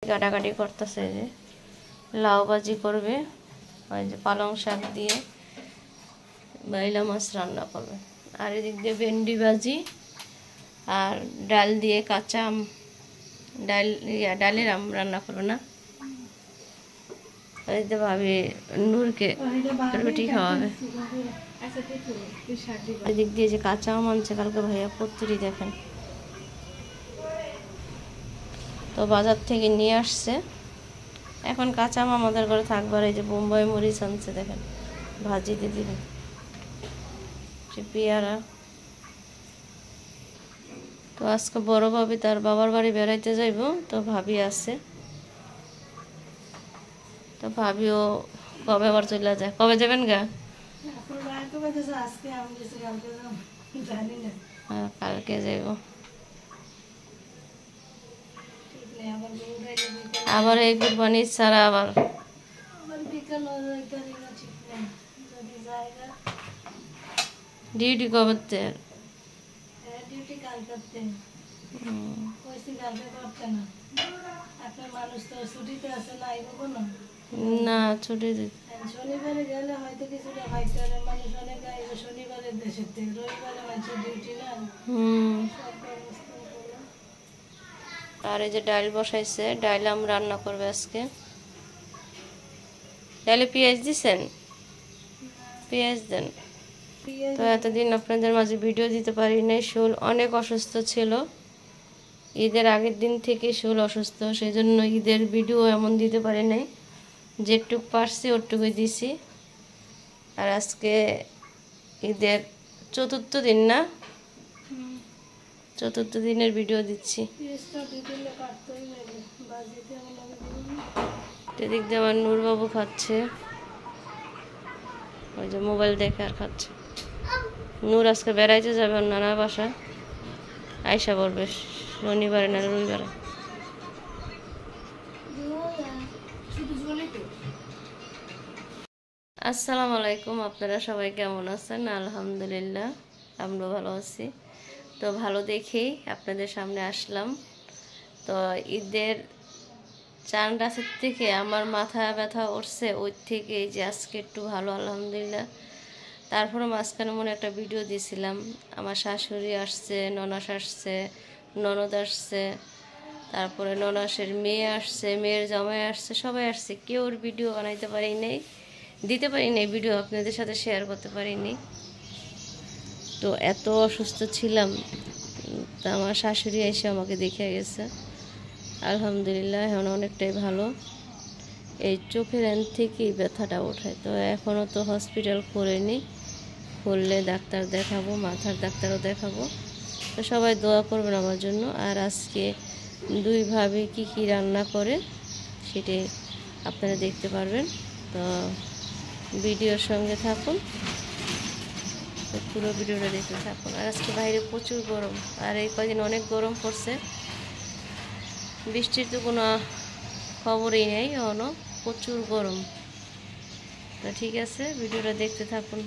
কাটাকাটি করতেছে, যে লাউ ভাজি করবে, ওই যে পালং শাক দিয়ে বাইলা মাছ রান্না করবে, আর এদিক দিয়ে ভেন্ডি ভাজি আর ডাল দিয়ে কাঁচা আম, ডালের আম রান্না করো না। এদিকে ভাবি নূরকে রুটি খাওয়াবে। এদিক দিয়ে যে কাঁচা আম আনছে কালকে ভাইয়া পত্রি, দেখেন তো বাজার থেকে নিয়ে আসছে। এখন কাঁচা আম আমাদের ঘরে থাকবার, এই যে বোম্বাই মরিচ আনছে, দেখেন ভাজিতে দিবে। পেয়ারা তো আজকে বড় ভাবি তার বাবার বাড়ি বেড়াইতে যাইব, তো ভাবি আছে, তো ভাবিও কবে আবার চলে যায়। কবে যাবেন গা? কালকে যাইব। আবার এই কুরবানি ছাড়া আবার ডিউটি কবে? না ছুটি শনিবারে গেলে হয়তো কিছুটা হয়তো মানুষ অনেক শনিবারে দেশের থেকে, রবিবারে মানুষের ডিউটি না। আর এই যে ডাল বসাইছে, ডাল আম রান্না করবে আজকে। ডালে পেঁয়াজ দিছেন? পেঁয়াজ দেন। তো এতদিন আপনাদের মাঝে ভিডিও দিতে পারি নাই, শুল অনেক অসুস্থ ছিল। ঈদের আগের দিন থেকে শুল অসুস্থ, সেই জন্য ঈদের ভিডিও এমন দিতে পারি নাই, যেটুকু পারছি ওটুকুই দিছি। আর আজকে ঈদের চতুর্থ দিন, না চতুর্থ দিনের ভিডিও দিচ্ছি। এদিক দিয়ে আমার নূরবাবু খাচ্ছে, ওই যে মোবাইল দেখে আর খাচ্ছে। নূর আজকে বেড়াইতে যাবে ওর নানার বাসায়, আয়সা পড়বে শনিবারে না রবিবারে। আসসালামু আলাইকুম, আপনারা সবাই কেমন আছেন? আলহামদুলিল্লাহ আমরা ভালো আছি। তো ভালো দেখেই আপনাদের সামনে আসলাম। তো ঈদের চান রাতের থেকে আমার মাথা ব্যথা উঠছে, ওই থেকে যে আজকে একটু ভালো আলহামদুলিল্লাহ। তারপরে মাঝখানে মনে একটা ভিডিও দিয়েছিলাম, আমার শাশুড়ি আসছে, ননাস আসছে, ননদ আসছে, তারপরে ননাসের মেয়ে আসছে, মেয়ের জামাই আসছে, সবাই আসছে, কেউর ভিডিও বানাইতে পারি নাই, দিতে পারি নাই ভিডিও, আপনাদের সাথে শেয়ার করতে পারিনি। তো এত অসুস্থ ছিলাম, তা আমার শাশুড়ি এসে আমাকে দেখে গেছে, আলহামদুলিল্লাহ এখন অনেকটাই ভালো। এই চোখের এন থেকেই ব্যথাটা ওঠায়। তো এখনও তো হসপিটাল করিনি, করলে ডাক্তার দেখাবো, মাথার ডাক্তারও দেখাবো। তো সবাই দোয়া করবেন আমার জন্য। আর আজকে দুই ভাবে কি কি রান্না করে সেটাই আপনারা দেখতে পারবেন। তো ভিডিওর সঙ্গে থাকুন, পুরো ভিডিওটা দেখতে থাকুন। আর আজকে বাইরে প্রচুর গরম, আর এই কদিন অনেক গরম পড়ছে, বৃষ্টির তো কোনো খবরই নেই এখনো, প্রচুর গরম। তো ঠিক আছে, ভিডিওটা দেখতে থাকুন।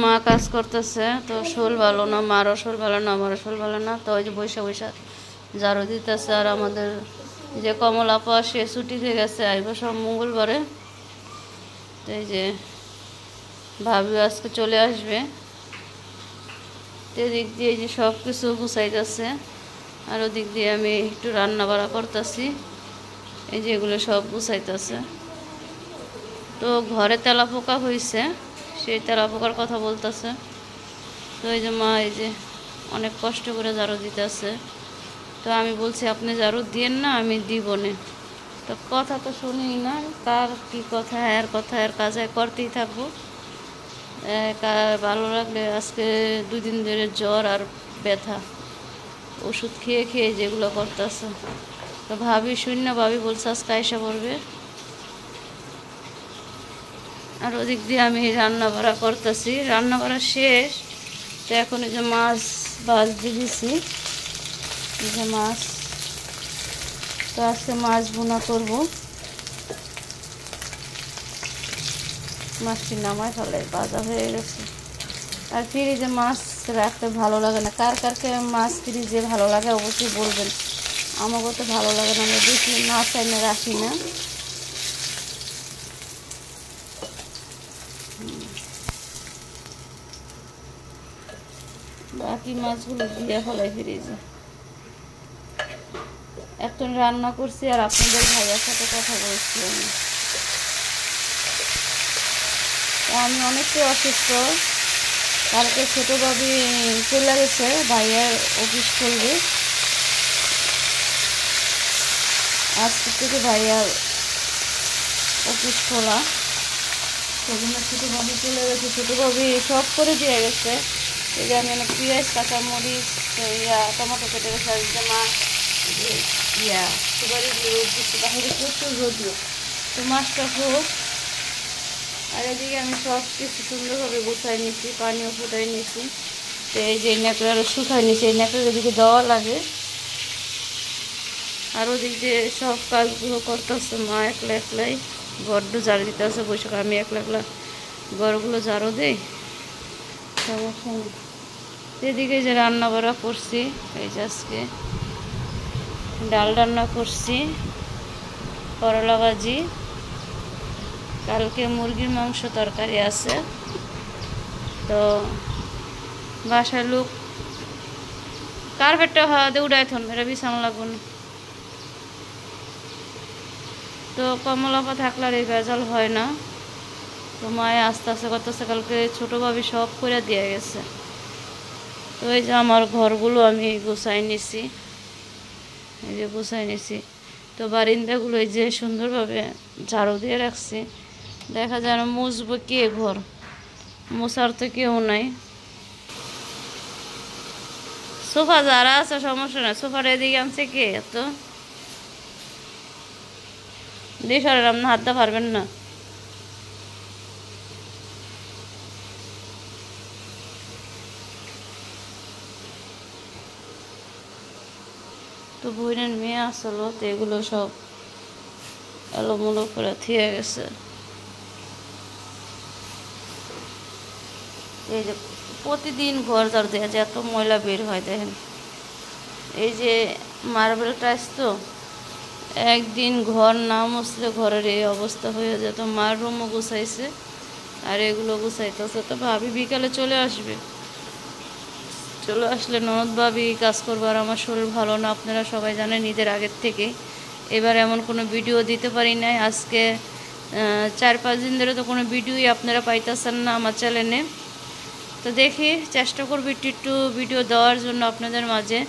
মা কাজ করতেছে, তো শোল ভালো না, মারও শোল ভালো না, আমারও শোল ভালো না। তো ওই যে বৈশা বৈশা ঝাড়ু দিতেছে। আর আমাদের যে কমল আপা সে ছুটিতে গেছে, আইব সব মঙ্গলবারে। তো এই যে ভাবি আজকে চলে আসবে। তো এদিক দিয়ে যে সব কিছু গুছাইতেছে, আর ওদিক দিয়ে আমি একটু রান্না বাড়া করতেছি, এই যে এগুলো সব গুছাইতেছে। তো ঘরে তেলা পোকা হয়েছে, সেই তেলা পোকার কথা বলতেছে। তো এই যে মা এই যে অনেক কষ্ট করে ঝাড়ু দিতেছে। তো আমি বলছি আপনি ঝাড়ু দিয়েন না, আমি দিব না। তো কথা তো শুনি না, কার কি কথা, এর কথা এর কাজে করতেই থাকবো। ভালো লাগলে আজকে 2 দিন ধরে জ্বর আর ব্যথা, ওষুধ খেয়ে খেয়ে যেগুলো করতেছে। তো ভাবি শূন্য, ভাবি বলছে আজকে আয়সা পড়বে। আর ওদিক দিয়ে আমি রান্না বাড়া করতেছি, রান্না বাড়া শেষ। তো এখন এই যে মাছ ভাজতে দিছি, এই যে মাছ। তো আজকে মাছ ভুনা করবো, মাছটি নামায় ফেলে ভাজা হয়ে গেছে। আর ফির এই যে মাছ রাখতে ভালো লাগে না। কার কারকে মাছ ফ্রিজে ভালো লাগে অবশ্যই বলবেন। আমাকেও তো ভালো লাগে না, আমরা বেশি মাছ এনে রাখি না। বাকি মাছগুলো দিয়ে ফেলাই ফ্রিজে। এখন রান্না করছি আর আপনাদের ভাইয়ের সাথে কথা বলছি। আমি অনেকটাই অসুস্থ। কালকে ছোটো ভাবি চলে গেছে, ভাইয়ার অফিস করবে। আজকে থেকে ভাইয়ার অফিস খোলা, সেজন্য ছোটো ভাবি চলে গেছে। ছোটো ভাবি সব করে দিয়ে গেছে। এই যে আমি অনেক পেঁয়াজ, কাঁচামরিচ, টমেটো কেটে গেছে। আর যে মা সুপারি দিয়ে রোদ দিচ্ছে, তাহলে প্রচুর রোদিও। তো মাছটা হোক। আর এদিকে আমি সব কিছু সুন্দরভাবে গুছাই নিচ্ছি, পানিও ফুটাই নিচ্ছি। তো এই যে ন্যাকড়া শুকাই নিচ্ছি, এই ন্যাকড়ার এদিকে দেওয়া লাগে। আর ওদিক দিয়ে সব কাজগুলো করতেছে মা একলা একলাই। বড্ড ঝাড়ু দিতে আছে বৈশাখ, আমি একলা একলা ঘরগুলো ঝাড়ু দেই, সমস্যা নেই। এদিকে যে রান্না বাড়া করছি, এই যে আজকে ডাল রান্না করছি, করলা ভাজি, কালকে মুরগির মাংস তরকারি আছে। তো বাসার লোক কার্পেটটা হাওয়াতে উড়াই থন, এটা বিছানা লাগবো না। তো কমলাপা থাকলে আর এই ভেজাল হয় না। তো মায়ে আস্তে আস্তে করতেছে, কালকে ছোটো ভাবি সব করে দিয়ে গেছে। তো এই যে আমার ঘরগুলো আমি গুছাই নিছি, এই যে গুছাই নিছি। তো বারিন্দাগুলো এই যে সুন্দরভাবে ঝাড়ু দিয়ে রাখছি। দেখা যায় না মুছবো কে ঘর, মোছার তো কেউ নাই। সোফা যারা আছে সমস্যা নাই, সোফার এদিকে আনছে কে? এত দেশারের আপনি হাতটা পারবেন না। তো বইনের মেয়ে আসলো, তো এগুলো সব এলোমেলো করে থিয়ে গেছে। এই যে প্রতিদিন ঘর ঝাড়ু দেওয়া যায়, এত ময়লা বের হয় দেখেন। এই যে মার্বেল টাইলস, তো একদিন ঘর না মুছলে ঘরের এই অবস্থা হয়ে যেত। মার রুমও গুছাইছে আর এগুলো গুছাইতেছে। তো ভাবি বিকালে চলে আসবে, চলে আসলে ননদ ভাবি কাজ করবো। আর আমার শরীর ভালো না, আপনারা সবাই জানেন ঈদের আগের থেকে। এবার এমন কোনো ভিডিও দিতে পারি নাই। আজকে 4-5 দিন ধরে তো কোনো ভিডিওই আপনারা পাইতেছেন না আমার চ্যানেলে। তো দেখি চেষ্টা করবো একটু ভিডিও দেওয়ার জন্য আপনাদের মাঝে।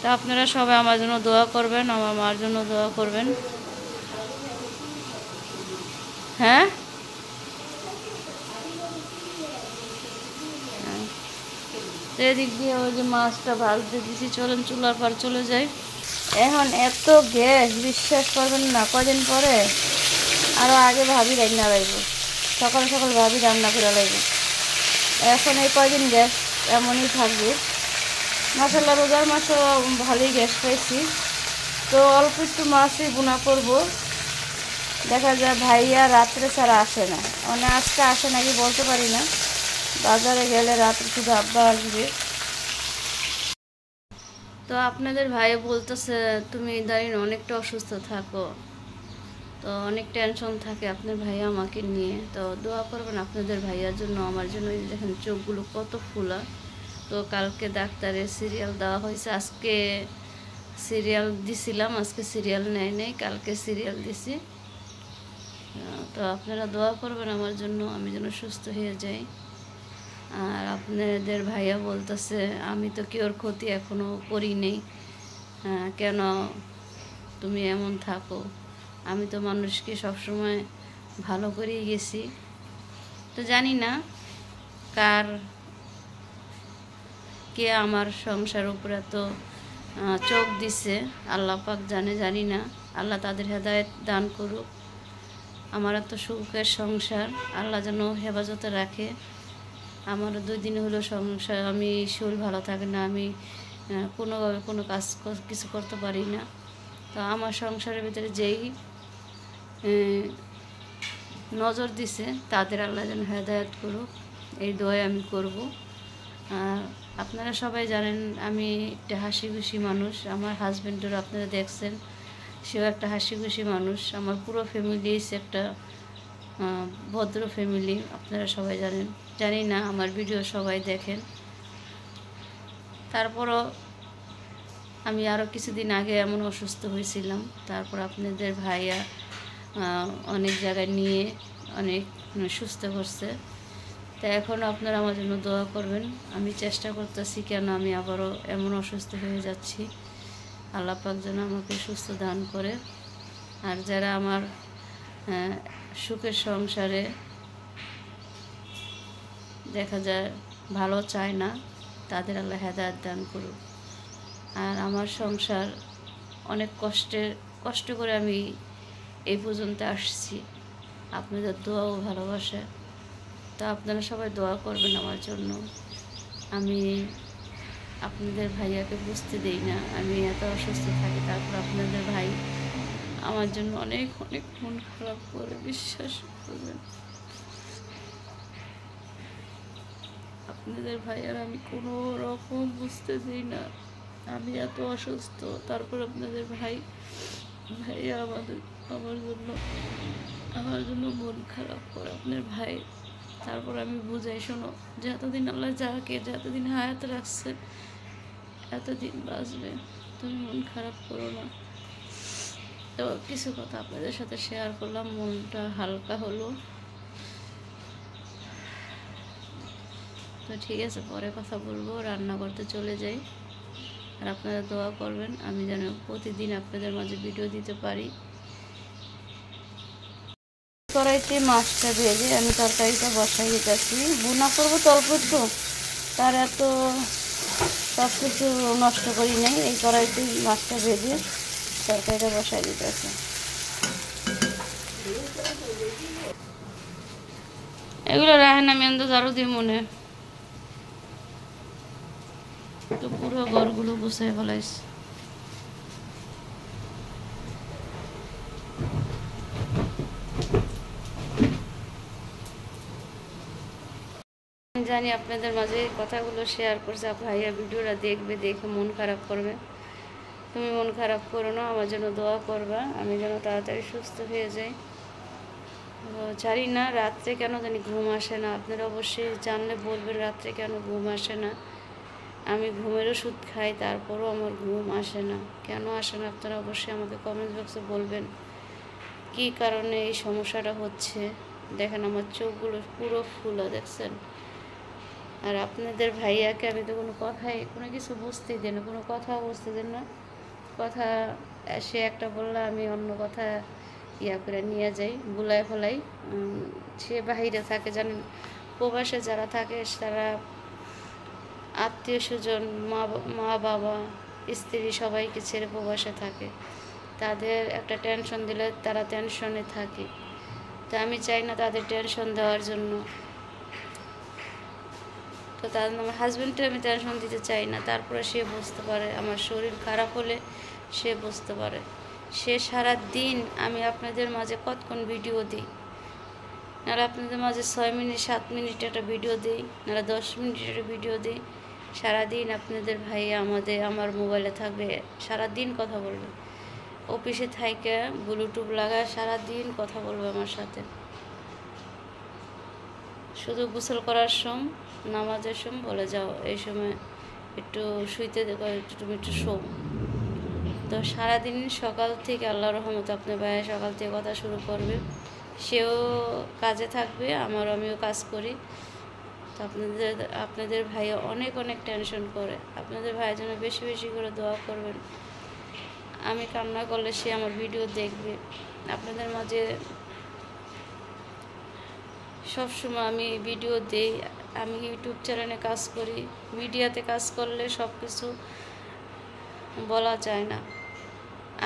তো আপনারা সবাই আমার জন্য দোয়া করবেন, আমার মার জন্য দোয়া করবেন। হ্যাঁ, তো এদিক দিয়ে ওই যে মাছটা ভাজতে দিছি, চলেন চুলার পর চলে যাই। এখন এত গ্যাস বিশ্বাস করবেন না, কদিন পরে আরও আগে ভাবি রান্না লাগবে, সকাল সকাল ভাবি রান্না করে লাগবে। এখন এই কয়দিন গ্যাস এমনই থাকবে। মাসাল্লাহ রোজার মাসও ভালোই গ্যাস পাইছি। তো অল্প একটু মাছই বোনা করবো। দেখা যায় ভাইয়া রাত্রে ছাড়া আসে না, মানে আজকে আসে নাকি বলতে পারি না। বাজারে গেলে রাত্রে শুধু আব্বা আসবে। তো আপনাদের ভাই বলতেছে তুমি দাঁড়িয়ে অনেকটা অসুস্থ থাকো, তো অনেক টেনশন থাকে আপনার ভাইয়া আমাকে নিয়ে। তো দোয়া করবেন আপনাদের ভাইয়ার জন্য, আমার জন্য। এই দেখেন চোখগুলো কত ফুলা। তো কালকে ডাক্তারের সিরিয়াল দেওয়া হয়েছে, আজকে সিরিয়াল দিছিলাম, আজকে সিরিয়াল নেয় নেই, কালকে সিরিয়াল দিছি। তো আপনারা দোয়া করবেন আমার জন্য, আমি যেন সুস্থ হয়ে যাই। আর আপনাদের ভাইয়া বলতেছে আমি তো কেউর ক্ষতি এখনো করি নেই, কেন তুমি এমন থাকো? আমি তো মানুষকে সবসময় ভালো করেই গেছি। তো জানি না কার কে আমার সংসার উপরে তো চোখ দিছে, আল্লাহ পাক জানে, জানি না। আল্লাহ তাদের হেদায়েত দান করুক। আমার এত সুখের সংসার, আল্লাহ যেন হেফাজতে রাখে। আমার 2 দিন হলো সংসার, আমি শরীর ভালো থাকে না, আমি কোনোভাবে কোনো কাজ কিছু করতে পারি না। তো আমার সংসারের ভিতরে যেই নজর দিছে তাদের আল্লাহ যেন হেদায়েত করুক, এই দোয়া আমি করব। আর আপনারা সবাই জানেন আমি একটা হাসি খুশি মানুষ। আমার হাজব্যান্ডেরও আপনারা দেখছেন, সেও একটা হাসি খুশি মানুষ। আমার পুরো ফ্যামিলি একটা ভদ্র ফ্যামিলি, আপনারা সবাই জানেন। জানি না আমার ভিডিও সবাই দেখেন, তারপরও আমি আরও কিছুদিন আগে এমন অসুস্থ হয়েছিলাম। তারপর আপনাদের ভাইয়া অনেক জায়গায় নিয়ে অনেক সুস্থ করছে। তা এখনও আপনারা আমার জন্য দোয়া করবেন। আমি চেষ্টা করতেছি, কেন আমি আবারও এমন অসুস্থ হয়ে যাচ্ছি। আল্লাহ পাক যেন আমাকে সুস্থ দান করে। আর যারা আমার সুখের সংসারে দেখা যায় ভালো চায় না, তাদের আল্লাহ হেদায়েত দান করুক। আর আমার সংসার অনেক কষ্ট করে আমি এই পর্যন্ত আসছি, আপনাদের দোয়া ও ভালোবাসা। তো আপনারা সবাই দোয়া করবেন আমার জন্য। আমি আপনাদের ভাইয়াকে বুঝতে দেই না আমি এত অসুস্থ থাকি, তারপর আপনাদের ভাই আমার জন্য অনেক অনেক মন খারাপ করে, বিশ্বাস করবেন। আপনাদের ভাইয়ার আমি কোনো রকম বুঝতে দিই না আমি এত অসুস্থ, তারপর আপনাদের ভাইয়া আমার জন্য মন খারাপ করে আপনার ভাই। তারপর আমি বুঝাই, শোনো, যতদিন আল্লাহ যাকে যতদিন হায়াত রাখছে এতদিন বাঁচবে, তুমি মন খারাপ করো না। তো কিছু কথা আপনাদের সাথে শেয়ার করলাম, মনটা হালকা হলো। তো ঠিক আছে, পরে কথা বলবো, রান্না করতে চলে যাই। আর আপনারা দোয়া করবেন আমি যেন প্রতিদিন আপনাদের মাঝে ভিডিও দিতে পারি। কড়াইতে মাছটা ভেজে আমি তরকারিটা বসাই দিতেছি। ভুনা করবো তো অল্প একটু, তার এত সব কিছু নষ্ট করি নাই। এই কড়াইতে মাছটা ভেজে তরকারিটা বসাই দিতেছি। এগুলো রাখেন, আমি আন্দাজ আরও দিই মনে। তো পুরো ঘরগুলো গুছাই ফেলাইছি। জানি আপনাদের মাঝে এই কথাগুলো শেয়ার করছে, ভাইয়া ভিডিওটা দেখবে, দেখে মন খারাপ করবে। তুমি মন খারাপ করো না, আমার জন্য দোয়া করবা আমি যেন তাড়াতাড়ি সুস্থ হয়ে যাই। জানি না রাত্রে কেন জানি ঘুম আসে না, আপনারা অবশ্যই জানলে বলবেন রাত্রে কেন ঘুম আসে না। আমি ঘুমের ওষুধ খাই, তারপরও আমার ঘুম আসে না। কেন আসে না আপনারা অবশ্যই আমাকে কমেন্ট বক্সে বলবেন কী কারণে এই সমস্যাটা হচ্ছে। দেখেন আমার চোখগুলো পুরো ফুলা, দেখছেন। আর আপনাদের ভাইয়াকে আমি তো কোনো কিছু বুঝতেই দেন না, কোনো কথা বুঝতে দেন না। কথা সে একটা বললে আমি অন্য কথা করে নিয়ে যাই, বুলাই ফেলাই। সে বাহিরে থাকে, জানেন, প্রবাসে যারা থাকে তারা আত্মীয় স্বজন, মা বাবা, স্ত্রী সবাইকে ছেড়ে প্রবাসে থাকে। তাদের একটা টেনশন দিলে তারা টেনশনে থাকে। তো আমি চাই না তাদের টেনশন দেওয়ার জন্য। তো আমার হাজব্যান্ডকে আমি টেনশন দিতে চাই না। তারপরে সে বুঝতে পারে, আমার শরীর খারাপ হলে সে বুঝতে পারে। সে সারা দিন আমি আপনাদের মাঝে কতক্ষণ ভিডিও দিই, নাহলে আপনাদের মাঝে 6 মিনিট 7 মিনিট একটা ভিডিও দিই, নাহলে 10 মিনিটের একটা ভিডিও দিই। সারাদিন আপনাদের ভাই আমার মোবাইলে থাকবে, সারাদিন কথা বলবে। অফিসে থাইকে ব্লুটুথ লাগায় সারাদিন কথা বলবে আমার সাথে। শুধু গোসল করার সময়, নামাজের সময় বলে যাও এই সময় একটু শুইতে দেখো, তুমি একটু শো। তো সারাদিন সকাল থেকে আল্লাহর রহমত আপনার ভাই সকাল থেকে কথা শুরু করবে। সেও কাজে থাকবে, আমিও কাজ করি। তো আপনাদের ভাই অনেক অনেক টেনশন করে। আপনাদের ভাইয়ের জন্য বেশি বেশি করে দোয়া করবেন। আমি কান্না করলে সে আমার ভিডিও দেখবে। আপনাদের মাঝে সবসময় আমি ভিডিও দিই। আমি ইউটিউব চ্যানেলে কাজ করি, মিডিয়াতে কাজ করলে সব কিছু বলা যায় না।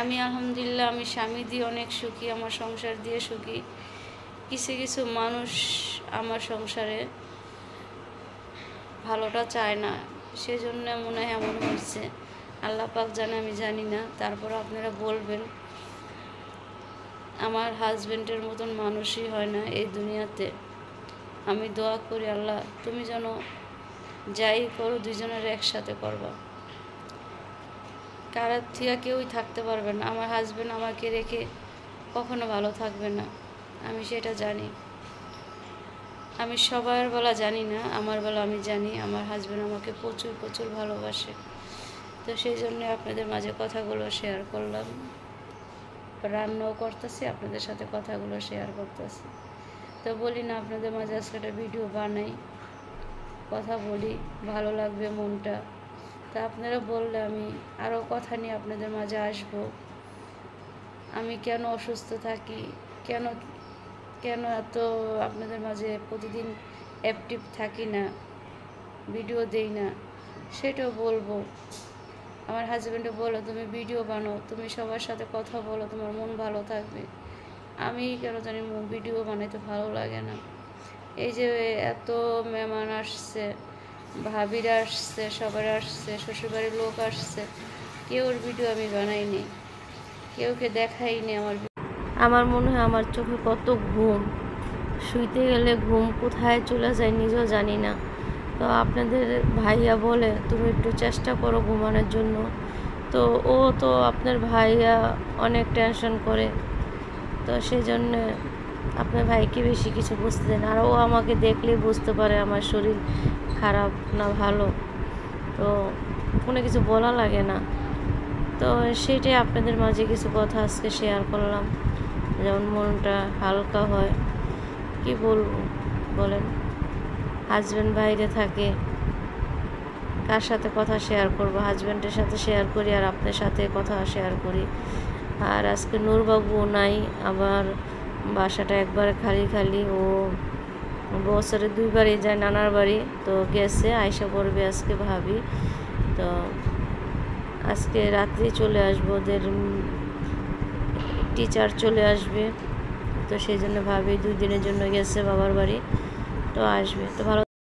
আমি আলহামদুলিল্লাহ আমি স্বামী দিয়ে অনেক সুখী, আমার সংসার দিয়ে সুখী। কিছু কিছু মানুষ আমার সংসারে ভালোটা চায় না, সেজন্য মনে হয় এমন হচ্ছে। আল্লাহ পাক জানে, আমি জানি না। তারপর আপনারা বলবেন, আমার হাজব্যান্ডের মতন মানুষই হয় না এই দুনিয়াতে। আমি দোয়া করি আল্লাহ তুমি যেন যাই করো দুজনের একসাথে করবা। কারোর থেকে কেউই থাকতে পারবে না। আমার হাজব্যান্ড আমাকে রেখে কখনো ভালো থাকবে না, আমি সেটা জানি। আমি সবার বেলা জানি না, আমার বেলা আমি জানি আমার হাজব্যান্ড আমাকে প্রচুর প্রচুর ভালোবাসে। তো সেই জন্য আপনাদের মাঝে কথাগুলো শেয়ার করলাম। রান্নাও করতেছি, আপনাদের সাথে কথাগুলো শেয়ার করতেছি। তো বলি না আপনাদের মাঝে আজকে একটা ভিডিও বানাই, কথা বলি, ভালো লাগবে মনটা। তা আপনারা বললে আমি আরও কথা নিয়ে আপনাদের মাঝে আসব। আমি কেন অসুস্থ থাকি, কেন কেন এত আপনাদের মাঝে প্রতিদিন অ্যাক্টিভ থাকি না, ভিডিও দেই না, সেটাও বলবো। আমার হাজব্যান্ডও বলো তুমি ভিডিও বানাও, তুমি সবার সাথে কথা বলো, তোমার মন ভালো থাকবে। আমি কেন জানি ভিডিও বানাইতে ভালো লাগে না। এই যে এত মেহমান আসছে, ভাবিরা আসছে, সবার আসছে, শ্বশুরবাড়ির লোক আসছে, কেউর ভিডিও আমি বানাইনি, কেউকে দেখাইনি। আমার মনে হয় আমার চোখে কত ঘুম, শুইতে গেলে ঘুম কোথায় চলে যায় নিজেও জানি না। তো আপনাদের ভাইয়া বলে তুমি একটু চেষ্টা করো ঘুমানোর জন্য। তো ও তো আপনার ভাইয়া অনেক টেনশন করে, তো সেই জন্যে আপনার ভাইকে বেশি কিছু বুঝতে দেয় না। আর ও আমাকে দেখলেই বুঝতে পারে আমার শরীর খারাপ না ভালো, তো কোনো কিছু বলা লাগে না। তো সেটাই আপনাদের মাঝে কিছু কথা আজকে শেয়ার করলাম, যেমন মনটা হালকা হয়। কি বলবো বলেন, হাজব্যান্ড বাইরে থাকে, কার সাথে কথা শেয়ার করবো? হাজব্যান্ডের সাথে শেয়ার করি আর আপনার সাথে কথা শেয়ার করি। আর আজকে নূরবাবুও নাই, আবার বাসাটা একবারে খালি খালি। ও বছরে 2 বারই যায় নানার বাড়ি, তো গেছে, আয়সা পড়বে আজকে ভাবি। তো আজকে রাত্রি চলে আসবো, ওদের টিচার চলে আসবে, তো সেই জন্য ভাবি 2 দিনের জন্য গেছে বাবার বাড়ি, তো আসবে। তো ভালো।